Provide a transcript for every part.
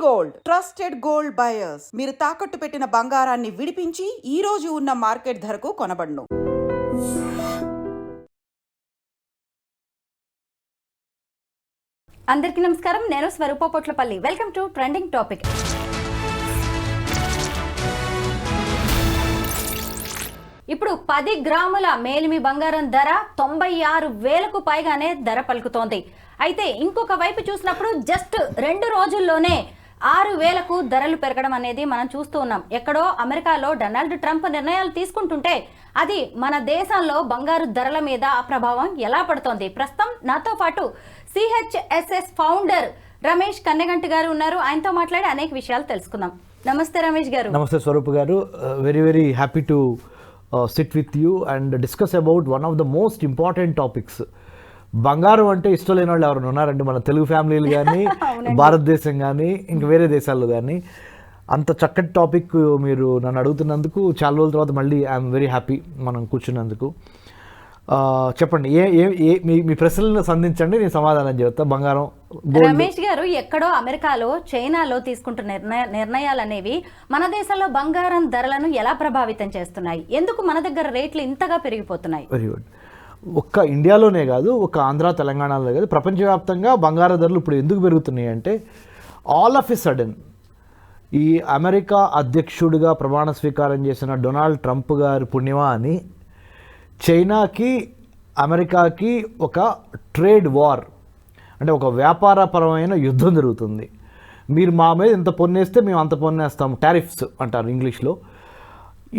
Gold trusted gold buyers. మీరు తాకట్టు పెట్టిన బంగారాన్ని విడిపించి ఈ రోజు ఉన్న మార్కెట్ ధరకు కొనబడును. అందరికీ నమస్కారం. నేను Swaroopa Potlapalli. Welcome to trending topic. ఇప్పుడు 10 గ్రాముల మేలిమి బంగారం ధర 96,000కు పైగానే ధర పలుకుతోంది. అయితే ఇంకొక వైపు చూసినప్పుడు జస్ట్ 2 రోజుల్లోనే 6,000కు ధరలు పెరగడం అనేది మనం చూస్తూ ఉన్నాం. ఎక్కడో అమెరికాలో డొనాల్డ్ ట్రంప్ నిర్ణయాలు తీసుకుంటుంటే అది మన దేశంలో బంగారు ధరల మీద ఆ ప్రభావం ఎలా పడుతోంది? ప్రస్తుతం నాతో పాటు CHSS ఫౌండర్ రమేష్ కన్నెగంటి గారు ఉన్నారు. ఆయనతో మాట్లాడి అనేక విషయాలు తెలుసుకుందాం. నమస్తే రమేష్ గారు. నమస్తే స్వరూప్ గారు. Very happy to sit with you and discuss about one of the most important topics. బంగారం అంటే ఇష్టం లేని వాళ్ళు ఎవరైనా ఉన్నారంటే మన తెలుగు ఫ్యామిలీలు కానీ భారతదేశం కానీ ఇంక వేరే దేశాల్లో కానీ. అంత చక్కటి టాపిక్ మీరు నన్ను అడుగుతున్నందుకు చాలా రోజుల తర్వాత మళ్ళీ ఐఎమ్ వెరీ హ్యాపీ మనం కూర్చున్నందుకు. చెప్పండి, మీ ప్రశ్నలను సంధించండి, నేను సమాధానం చెప్తా. బంగారం రమేష్ గారు, ఎక్కడో అమెరికాలో చైనాలో తీసుకుంటున్న నిర్ణయాలు అనేవి మన దేశంలో బంగారం ధరలను ఎలా ప్రభావితం చేస్తున్నాయి? ఎందుకు మన దగ్గర రేట్లు ఇంతగా పెరిగిపోతున్నాయి? Very good. ఒక్క ఇండియాలోనే కాదు, ఒక ఆంధ్ర తెలంగాణలో కాదు, ప్రపంచవ్యాప్తంగా బంగారు ధరలు ఇప్పుడు ఎందుకు పెరుగుతున్నాయి అంటే ఆల్ ఆఫ్ ఎ సడన్ ఈ అమెరికా అధ్యక్షుడిగా ప్రమాణ స్వీకారం చేసిన డొనాల్డ్ ట్రంప్ గారి పుణ్యమా అని చైనాకి అమెరికాకి ఒక ట్రేడ్ వార్ అంటే ఒక వ్యాపారపరమైన యుద్ధం జరుగుతుంది. మీరు మా మీద ఇంత పొన్నేస్తే మేము అంత పొన్నేస్తాం, టారిఫ్స్ అంటారు ఇంగ్లీష్లో.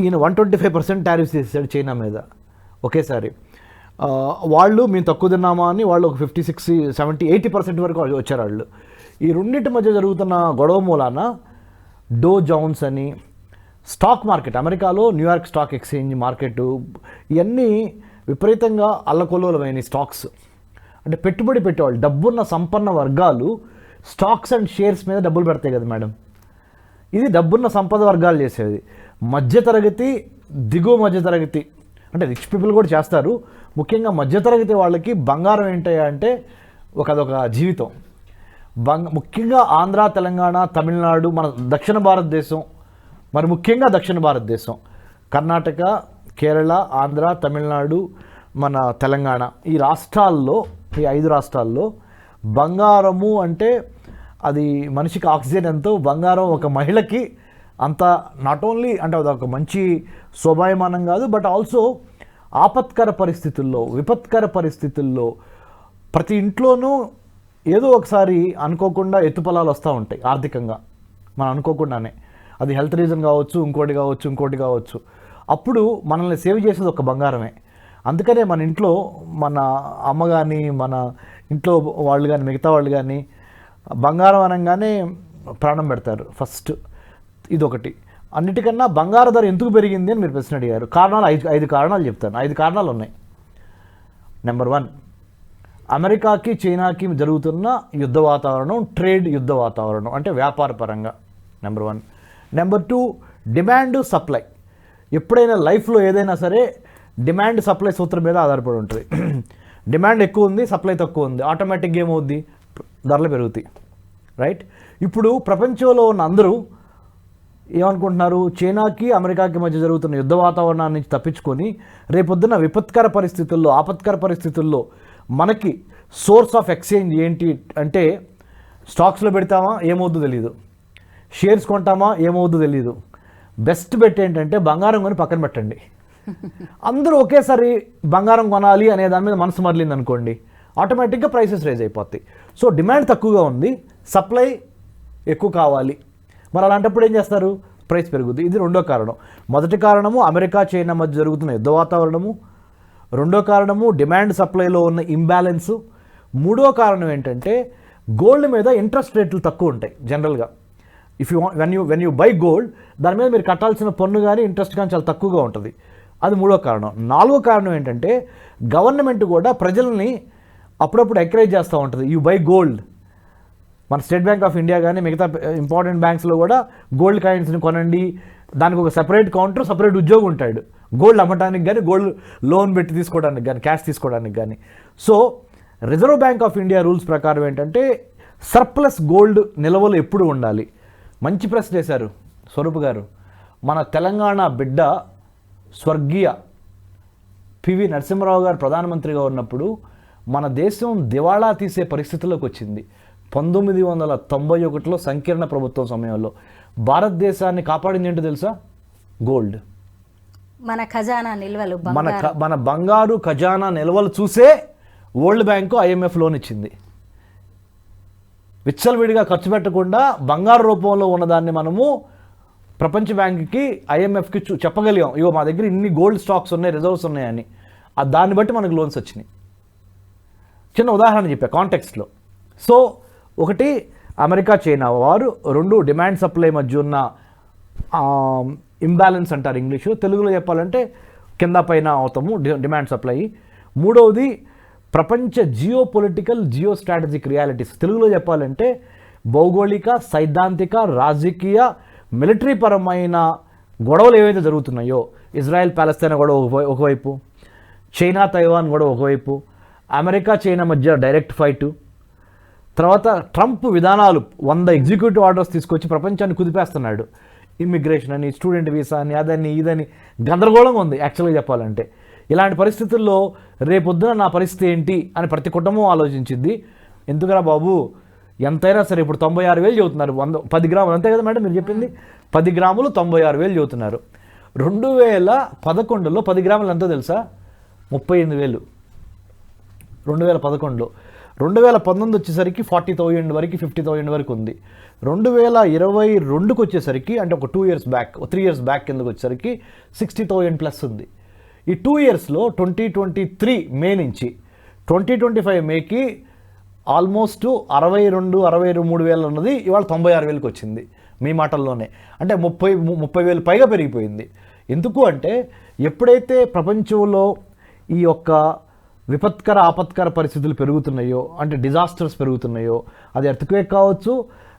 ఈయన 125% టారిఫ్స్ చేశాడు చైనా మీద ఒకేసారి. వాళ్ళు మేము తక్కువ తిన్నామా అని వాళ్ళు ఒక 50, 60, 70, 80% వరకు వచ్చారు వాళ్ళు. ఈ రెండింటి మధ్య జరుగుతున్న గొడవ మూలాన డో జోన్స్ అని స్టాక్ మార్కెట్, అమెరికాలో న్యూయార్క్ స్టాక్ ఎక్స్చేంజ్ మార్కెట్, ఇవన్నీ విపరీతంగా అల్లకొల్లోలమైన స్టాక్స్. అంటే పెట్టుబడి పెట్టేవాళ్ళు, డబ్బున్న సంపన్న వర్గాలు స్టాక్స్ అండ్ షేర్స్ మీద డబ్బులు పెడతాయి కదా మేడం. ఇది డబ్బున్న సంపద వర్గాలు చేసేది. మధ్యతరగతి, దిగువ మధ్యతరగతి అంటే రిచ్ పీపుల్ కూడా చేస్తారు. ముఖ్యంగా మధ్యతరగతి వాళ్ళకి బంగారం ఏంటయ్యా అంటే అదొక జీవితం. ముఖ్యంగా ఆంధ్ర, తెలంగాణ, తమిళనాడు, మన దక్షిణ భారతదేశం, మరి ముఖ్యంగా దక్షిణ భారతదేశం, కర్ణాటక, కేరళ, ఆంధ్ర, తమిళనాడు, మన తెలంగాణ, ఈ రాష్ట్రాల్లో, ఈ 5 రాష్ట్రాల్లో బంగారము అంటే అది మనిషికి ఆక్సిజన్ ఎంతో. బంగారం ఒక మహిళకి అంత నాట్ ఓన్లీ అంటే అదొక మంచి శోభాయమానం కాదు, బట్ ఆల్సో ఆపత్కర పరిస్థితుల్లో, విపత్కర పరిస్థితుల్లో ప్రతి ఇంట్లోనూ ఏదో ఒకసారి అనుకోకుండా ఎత్తుపలాలు వస్తూ ఉంటాయి ఆర్థికంగా, మనం అనుకోకుండానే. అది హెల్త్ రీజన్ కావచ్చు, ఇంకోటి కావచ్చు. అప్పుడు మనల్ని సేవ్ చేసేది ఒక బంగారమే. అందుకనే మన ఇంట్లో మన అమ్మ కానీ, మన ఇంట్లో వాళ్ళు కానీ, మిగతా వాళ్ళు కానీ బంగారం అనగానే ప్రాణం పెడతారు ఫస్ట్. ఇదొకటి. అన్నిటికన్నా బంగారు ధర ఎందుకు పెరిగింది అని మీరు ప్రశ్న అడిగారు. కారణాలు 5 కారణాలు చెప్తాను. 5 కారణాలు ఉన్నాయి. నెంబర్ 1, అమెరికాకి చైనాకి జరుగుతున్న యుద్ధ వాతావరణం, ట్రేడ్ యుద్ధ వాతావరణం అంటే వ్యాపార పరంగా. నెంబర్ 1. Number 2, demand supply. ఎప్పుడైనా లైఫ్లో ఏదైనా సరే డిమాండ్ సప్లై సూత్రం మీద ఆధారపడి ఉంటుంది. డిమాండ్ ఎక్కువ ఉంది, సప్లై తక్కువ ఉంది, ఆటోమేటిక్గా ఏమవుద్ది, ధరలు పెరుగుతాయి. రైట్. ఇప్పుడు ప్రపంచంలో ఉన్న అందరూ ఏమనుకుంటున్నారు, చైనాకి అమెరికాకి మధ్య జరుగుతున్న యుద్ధ వాతావరణాన్ని నుంచి తప్పించుకొని రేపొద్దున విపత్కర పరిస్థితుల్లో, ఆపత్కర పరిస్థితుల్లో మనకి సోర్స్ ఆఫ్ ఎక్స్చేంజ్ ఏంటి అంటే స్టాక్స్లో పెడతామా ఏమవుద్దో తెలియదు, షేర్స్ కొంటామా ఏమవుద్దో తెలియదు. బెస్ట్ బెట్ ఏంటంటే బంగారం కొని పక్కన పెట్టండి. అందరూ ఒకేసారి బంగారం కొనాలి అనే దాని మీద మనసు మరలింది అనుకోండి, ఆటోమేటిక్గా ప్రైసెస్ రైజ్ అయిపోతాయి. సో డిమాండ్ తక్కువగా ఉంది, సప్లై ఎక్కువ కావాలి. మరి అలాంటప్పుడు ఏం చేస్తారు, ప్రైస్ పెరుగుద్ది. ఇది రెండో కారణం. మొదటి కారణము అమెరికా చైనా మధ్య జరుగుతున్న యుద్ధ వాతావరణము. రెండో కారణము డిమాండ్ సప్లైలో ఉన్న ఇంబ్యాలెన్సు. మూడో కారణం ఏంటంటే గోల్డ్ మీద ఇంట్రెస్ట్ రేట్లు తక్కువ ఉంటాయి జనరల్గా. If you when you buy gold, దాని మీద మీరు కట్టాల్సిన పన్ను కానీ ఇంట్రెస్ట్ కానీ చాలా తక్కువగా ఉంటుంది. అది మూడో కారణం. నాలుగో కారణం ఏంటంటే గవర్నమెంట్ కూడా ప్రజల్ని అప్పుడప్పుడు ఎంకరేజ్ చేస్తూ ఉంటుంది, యూ బై గోల్డ్. మన స్టేట్ బ్యాంక్ ఆఫ్ ఇండియా కానీ మిగతా ఇంపార్టెంట్ బ్యాంక్స్లో కూడా గోల్డ్ కాయిన్స్ని కొనండి, దానికి ఒక సెపరేట్ కౌంటర్, సెపరేట్ ఉద్యోగం ఉంటాడు గోల్డ్ అమ్మటానికి కానీ, గోల్డ్ లోన్ పెట్టి తీసుకోవడానికి కానీ, క్యాష్ తీసుకోవడానికి కానీ. So reserve bank of India rules ప్రకారం ఏంటంటే సర్ప్లస్ గోల్డ్ నిల్వలు ఎప్పుడు ఉండాలి? మంచి ప్రశ్న వేశారు స్వరూప్ గారు. మన తెలంగాణ బిడ్డ స్వర్గీయ పివి నరసింహారావు గారు ప్రధానమంత్రిగా ఉన్నప్పుడు మన దేశం దివాళా తీసే పరిస్థితుల్లోకి వచ్చింది. 1991లో సంకీర్ణ ప్రభుత్వం సమయంలో భారతదేశాన్ని కాపాడింది ఏంటో తెలుసా? గోల్డ్. మన ఖజానా నిల్వలు, మన బంగారు ఖజానా నిల్వలు చూసే వరల్డ్ బ్యాంకు IMF లోన్ ఇచ్చింది. విచ్చలవిడిగా ఖర్చు పెట్టకుండా బంగారు రూపంలో ఉన్నదాన్ని మనము ప్రపంచ బ్యాంకుకి IMFకి చెప్పగలిగాం, ఇగో మా దగ్గర ఇన్ని గోల్డ్ స్టాక్స్ ఉన్నాయి, రిజర్వ్స్ ఉన్నాయని. దాన్ని బట్టి మనకు లోన్స్ వచ్చినాయి. చిన్న ఉదాహరణ చెప్పా కాంటెక్స్ట్లో. సో ఒకటి అమెరికా చైనా వారు, 2 డిమాండ్ సప్లై మధ్య ఉన్న ఇంబ్యాలెన్స్ అంటారు ఇంగ్లీషు, తెలుగులో చెప్పాలంటే కింద పైన అవుతాము డిమాండ్ సప్లై. 3వది ప్రపంచ geopolitical geostrategic realities, తెలుగులో చెప్పాలంటే భౌగోళిక, సైద్ధాంతిక, రాజకీయ, మిలిటరీ పరమైన గొడవలు ఏవైతే జరుగుతున్నాయో, ఇజ్రాయెల్ పాలస్తీనా గొడవ ఒకవైపు, చైనా తైవాన్ గొడవ ఒకవైపు, అమెరికా చైనా మధ్య డైరెక్ట్ ఫైటు, తర్వాత ట్రంప్ విధానాలు 100 ఎగ్జిక్యూటివ్ ఆర్డర్స్ తీసుకొచ్చి ప్రపంచాన్ని కుదిపేస్తున్నాడు. ఇమ్మిగ్రేషన్ అని, స్టూడెంట్ వీసా అని, అదని ఇదని గందరగోళంగా ఉంది యాక్చువల్గా చెప్పాలంటే. ఇలాంటి పరిస్థితుల్లో రేపొద్దున నా పరిస్థితి ఏంటి అని ప్రతి కుటుంబం ఆలోచించింది. ఎందుకురా బాబు, ఎంతైనా సరే ఇప్పుడు 96,000 చదువుతున్నారు, 10 గ్రాములు అంతే కదా మేడం మీరు చెప్పింది, 10 గ్రాములు 96,000 చదువుతున్నారు. 2011లో 10 గ్రాములు ఎంతో తెలుసా? 38,000 2011లో. 2019 వచ్చేసరికి 40,000 వరకు, 50,000 వరకు ఉంది. 2022కి వచ్చేసరికి, అంటే ఒక 2 years బ్యాక్, 3 years బ్యాక్ కిందకి వచ్చేసరికి 60,000 ప్లస్ ఉంది. ఈ 2 yearsలో 2023 మే నుంచి 2025 మేకి ఆల్మోస్ట్ 62,000-63,000 ఉన్నది ఇవాళ 96,000కి వచ్చింది మీ మాటల్లోనే. అంటే 30,000 పైగా పెరిగిపోయింది. ఎందుకు అంటే ఎప్పుడైతే ప్రపంచంలో ఈ యొక్క విపత్కర ఆపత్కర పరిస్థితులు పెరుగుతున్నాయో, అంటే డిజాస్టర్స్ పెరుగుతున్నాయో, అది ఎర్త్క్వేక్ కావచ్చు,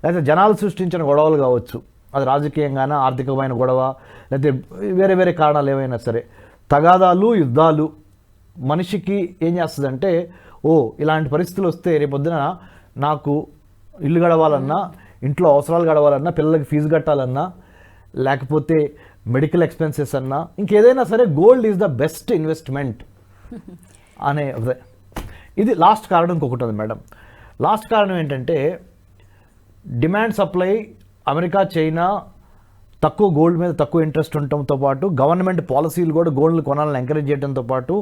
లేకపోతే జనాలు సృష్టించిన గొడవలు కావచ్చు, అది రాజకీయంగానే ఆర్థికమైన గొడవ, లేకపోతే వేరే వేరే కారణాలు ఏవైనా సరే, తగాదాలు, యుద్ధాలు మనిషికి ఏం చేస్తుందంటే, ఇలాంటి పరిస్థితులు వస్తే రేపొద్దున నాకు ఇల్లు గడవాలన్నా, ఇంట్లో అవసరాలు గడవాలన్నా, పిల్లలకి ఫీజు కట్టాలన్నా, లేకపోతే మెడికల్ ఎక్స్పెన్సెస్ అన్నా, ఇంకేదైనా సరే gold is the best investment అనే ఇది లాస్ట్ కారణం. ఇంకొకటి ఉంది మేడం. లాస్ట్ కారణం ఏంటంటే డిమాండ్ సప్లై, అమెరికా చైనా తక్కువ గోల్డ్ మీద తక్కువ ఇంట్రెస్ట్ ఉండటంతో పాటు గవర్నమెంట్ పాలసీలు కూడా గోల్డ్ని కొనాలని ఎంకరేజ్ చేయడంతో పాటు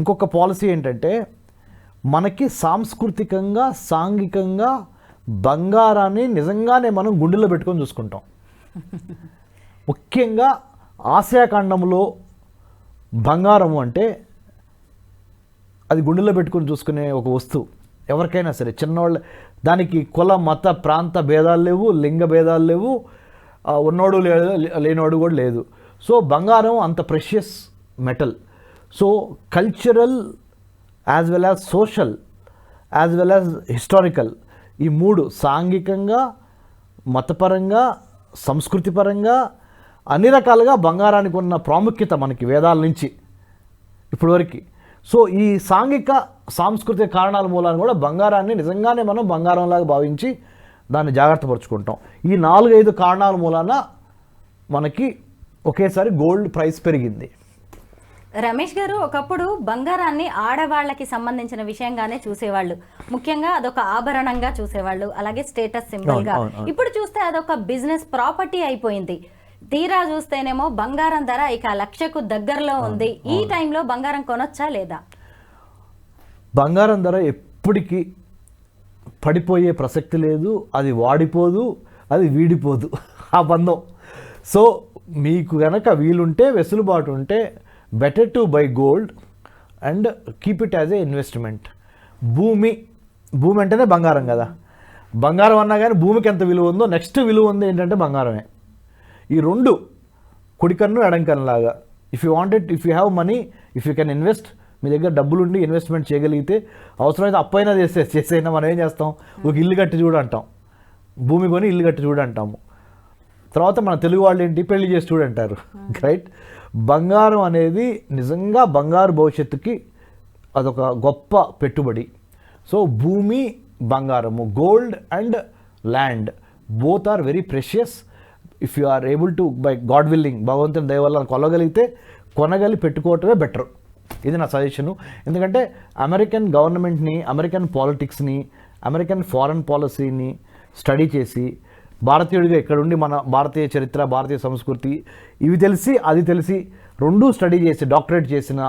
ఇంకొక పాలసీ ఏంటంటే మనకి సాంస్కృతికంగా, సాంఘికంగా బంగారాన్ని నిజంగానే మనం గుండెల్లో పెట్టుకొని చూసుకుంటాం. ముఖ్యంగా ఆసియా ఖండంలో బంగారం అంటే అది గుండెల్లో పెట్టుకొని చూసుకునే ఒక వస్తువు. ఎవరికైనా సరే చిన్నవాళ్ళు, దానికి కుల, మత, ప్రాంత భేదాలు లేవు, లింగ భేదాలు లేవు, ఉన్నోడు లేనోడు కూడా లేదు. సో బంగారం అంత precious metal. So cultural as well as social as well as historical, ఈ 3 సాంఘికంగా, మతపరంగా, సంస్కృతిపరంగా అన్ని రకాలుగా బంగారానికి ఉన్న ప్రాముఖ్యత మనకి వేదాల నుంచి ఇప్పటివరకు. సో ఈ సాంఘిక సాంస్కృతిక కారణాల మూలాన కూడా బంగారాన్ని నిజంగానే మనం బంగారంలాగా భావించి దాన్ని జాగ్రత్త పరుచుకుంటాం. ఈ 4-5 కారణాల మూలాన మనకి ఒకేసారి గోల్డ్ ప్రైస్ పెరిగింది. రమేష్ గారు, ఒకప్పుడు బంగారాన్ని ఆడవాళ్ళకి సంబంధించిన విషయంగానే చూసేవాళ్ళు, ముఖ్యంగా అదొక ఆభరణంగా చూసేవాళ్ళు, అలాగే స్టేటస్ సింబల్గా. ఇప్పుడు చూస్తే అదొక బిజినెస్ ప్రాపర్టీ అయిపోయింది. తీరా చూస్తేనేమో బంగారం ధర ఇక 1,00,000కు దగ్గరలో ఉంది. ఈ టైంలో బంగారం కొనొచ్చా లేదా? బంగారం ధర ఎప్పటికీ పడిపోయే ప్రసక్తి లేదు, అది వాడిపోదు, అది వీడిపోదు ఆ బంధం. సో మీకు కనుక వీలుంటే, వెసులుబాటు ఉంటే, better to buy gold and keep it as a investment. భూమి అంటేనే బంగారం కదా. బంగారం అన్నా కానీ భూమికి ఎంత విలువ ఉందో నెక్స్ట్ విలువ ఉంది ఏంటంటే బంగారమే. ఈ 2 కుడికన్ను ఎడంకన్నులాగా. If you wanted, if you have money, if you can invest, మీ దగ్గర డబ్బులుండి ఇన్వెస్ట్మెంట్ చేయగలిగితే, అవసరమైతే అప్పైనా చేసైనా మనం ఏం చేస్తాం, ఒక ఇల్లు కట్టి చూడు అంటాం, భూమి కొని ఇల్లు కట్టి చూడు అంటాము. తర్వాత మన తెలుగు వాళ్ళు ఏంటి, పెళ్లి చేసి చూడు అంటారు. రైట్. బంగారం అనేది నిజంగా బంగారు భవిష్యత్తుకి అదొక గొప్ప పెట్టుబడి. సో భూమి బంగారము, gold and land both are very precious. If you are able to buy God willing, భగవంతుని దయ వల్ల కొనగలిగితే పెట్టుకోవటమే బెటర్. ఇది నా సజెషను. ఎందుకంటే అమెరికన్ గవర్నమెంట్ని, అమెరికన్ పాలిటిక్స్ని, అమెరికన్ ఫారెన్ పాలసీని స్టడీ చేసి భారతీయుడిగా ఇక్కడుండి మన భారతీయ చరిత్ర, భారతీయ సంస్కృతి ఇవి తెలిసి అది తెలిసి రెండూ స్టడీ చేసి డాక్టరేట్ చేసిన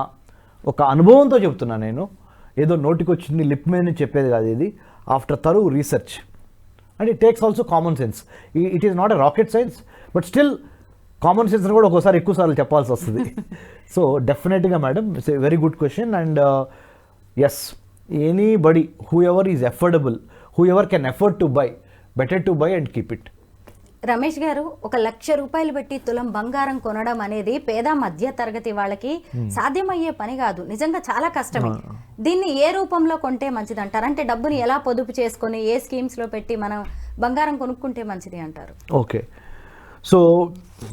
ఒక అనుభవంతో చెప్తున్నాను నేను. ఏదో నోటికొచ్చింది లిప్ మీద చెప్పేది కాదు ఇది. After thorough research and it takes also common sense. It is not a rocket science, but still common సెన్స్ని కూడా ఒక్కోసారి ఎక్కువసార్లు చెప్పాల్సి వస్తుంది. సో డెఫినెట్గా madam, it's a very good question. And yes, anybody whoever is affordable, whoever can afford to buy, better to buy and keep it. Ramesh garu, 1,00,000 రూపాయలు పెట్టి తులం బంగారం కొనడం అనేది పేద మధ్య తరగతి వాళ్ళకి సాధ్యమయ్యే పని కాదు, నిజంగా చాలా కష్టమే. దీన్ని ఏ రూపంలో కొంటే మంచిది అంటారు? అంటే డబ్బుని ఎలా పొదుపు చేసుకొని ఏ స్కీమ్స్లో పెట్టి మనం బంగారం కొనుక్కుంటే మంచిది అంటారు? ఓకే, సో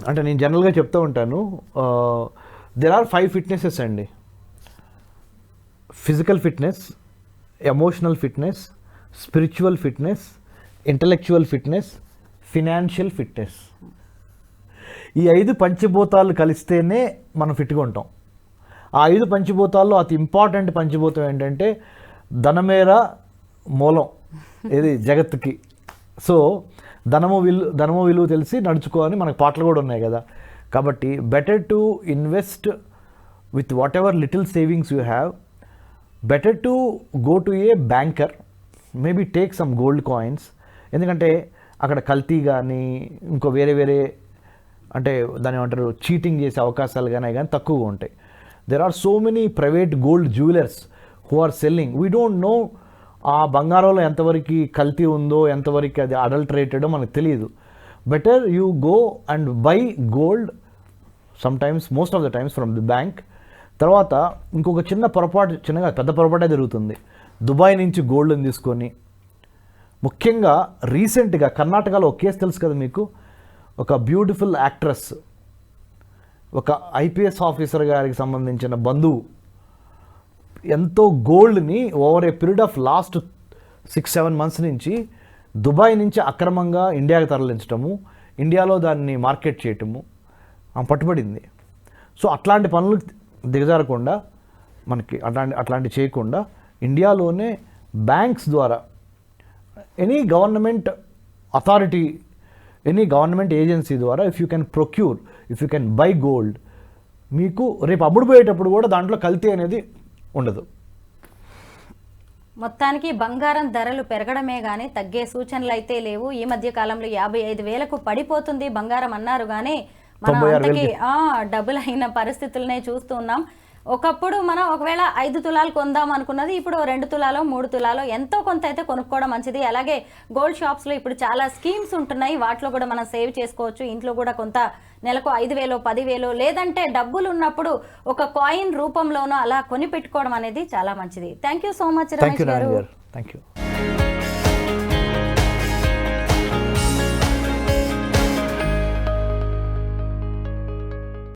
అంటే నేను జనరల్గా చెప్తూ ఉంటాను, దెర్ ఆర్ 5 ఫిట్నెసెస్ అండి. Physical fitness, emotional fitness, spiritual fitness, intellectual fitness, financial fitness. ఈ 5 పంచభూతాలు కలిస్తేనే మనం ఫిట్గా ఉంటాం. ఆ 5 పంచభూతాల్లో అతి ఇంపార్టెంట్ పంచభూతం ఏంటంటే ధనమేర మూలం, ఇది జగత్తుకి. సో ధనము విలువ తెలిసి నడుచుకోవాలని మనకు పాటలు కూడా ఉన్నాయి కదా. కాబట్టి better to invest with what ever little savings you have, better to go to A banker, maybe take some gold coins. ఎందుకంటే అక్కడ కల్తీ కానీ ఇంకో వేరే అంటే దాని ఏమంటారు చీటింగ్ చేసే అవకాశాలు కానీ తక్కువగా ఉంటాయి. There are so many private gold jewellers who are selling. We don't know ఆ బంగారంలో ఎంతవరకు కల్తీ ఉందో, ఎంతవరకు అది అడల్టరేటెడో మనకు తెలియదు. Better you go and buy gold sometimes, most of the times from the bank. తర్వాత ఇంకొక పెద్ద పొరపాటే జరుగుతుంది. దుబాయ్ నుంచి గోల్డ్ని తీసుకొని, ముఖ్యంగా రీసెంట్గా కర్ణాటకలో ఒక కేసు తెలుసు కదా మీకు, ఒక బ్యూటిఫుల్ యాక్ట్రెస్, ఒక ఐపీఎస్ ఆఫీసర్ గారికి సంబంధించిన బంధువు ఎంతో గోల్డ్ని over a period of last 6-7 months నుంచి దుబాయ్ నుంచి అక్రమంగా ఇండియాకి తరలించడము, ఇండియాలో దాన్ని మార్కెట్ చేయటము పట్టుబడింది. సో అట్లాంటి పనులు దిగజారకుండా మనకి అట్లాంటి చేయకుండా ఇండియాలోనే బ్యాంక్స్ ద్వారా any government authority, any government agency ద్వారా if you can procure, if you can buy gold, మీకు రేపు అమ్ముడుపోయేటప్పుడు కూడా దాంట్లో కల్తీ అనేది ఉండదు. మొత్తానికి బంగారం ధరలు పెరగడమే కానీ తగ్గే సూచనలు అయితే లేవు. ఈ మధ్య కాలంలో 55,000కు పడిపోతుంది బంగారం అన్నారు కానీ మనం అంతకి డబుల్ అయిన పరిస్థితులనే చూస్తూ ఉన్నాం. ఒకప్పుడు మనం ఒకవేళ 5 తులాలు కొందాం అనుకున్నది ఇప్పుడు 2 తులాలో 3 తులాలో ఎంతో కొంత అయితే కొనుక్కోవడం మంచిది. అలాగే గోల్డ్ షాప్స్లో ఇప్పుడు చాలా స్కీమ్స్ ఉంటున్నాయి, వాటిలో కూడా మనం సేవ్ చేసుకోవచ్చు. ఇంట్లో కూడా కొంత నెలకు 5,000 10,000 లేదంటే డబ్బులు ఉన్నప్పుడు ఒక కాయిన్ రూపంలోనో అలా కొని పెట్టుకోవడం అనేది చాలా మంచిది. Thank you so much Ramesh garu. Thank you.